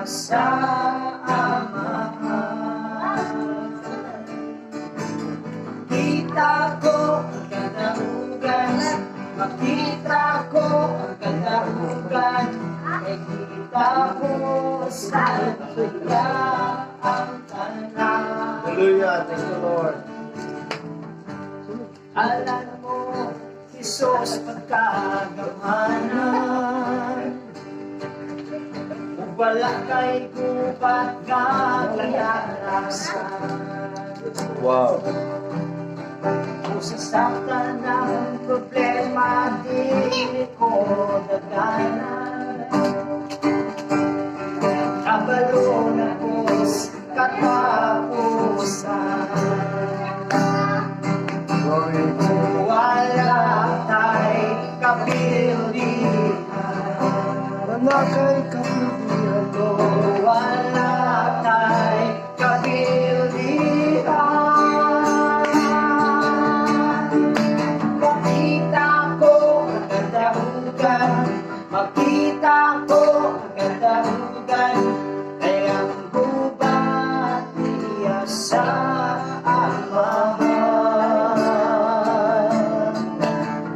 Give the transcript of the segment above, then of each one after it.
sa Amahan. Kita ko ang kadahugan, makita ko ang kadahugan, ay kita ko sa Kanya ang tanan. Hallelujah. Thank you, Lord. Alam mo, Isos pagkagamanan, wala kay kupat kagayarasan. Wow. Kung sasaktan ng problema, di ko daganan. Kabalo na kos katapusan. Glory. Wala tayo kapilihan. Wala kay kapilihan, Lord. Wala tayo kapilihan. Makita ko ang kadahugan, makita ko ang kadahugan, kaya ang gubat niya sa Amahan.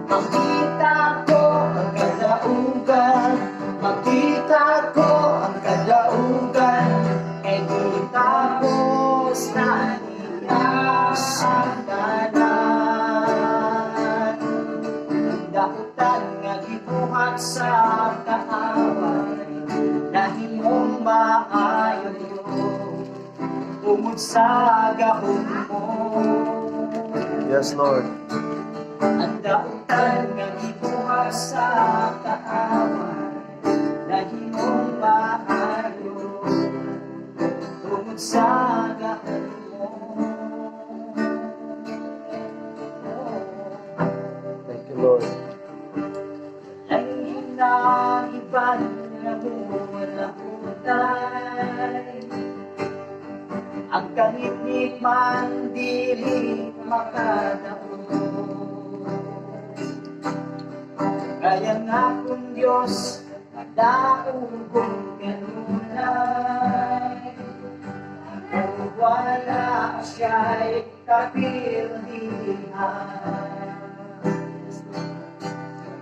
Makita ko ang kadaugan, makita ko ang kadaugan, e di tapos na niya sa tanan. Ang dakutan nga gibuhat sa kaaway, dahil mong maayo tungod sa gahom mo. Yes, Lord. Ang dautan nga gibuhat sa kaaway, dahil mong maayo tungod sa gahom mo. Thank you, Lord. Ay na iban na wala utay, ang kamit-mit man dili makadaog. Kaya nga kung Diyos, madaong kong ganunay, kung wala siya'y kapildihan.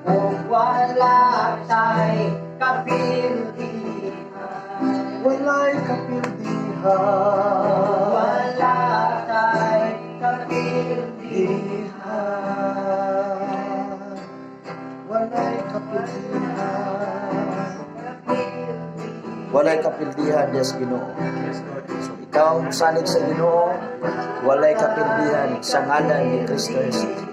Kung wala ta'y kapildihan. Wala'y kapildihan. Wala ta'y kapildihan. Wala'y kapildihan. Wala'y kapildihan, yes, Ginoo. So, ikaw ang salig sa Ginoo, wala'y kapildihan sa ngalan ni Kristo Jesus.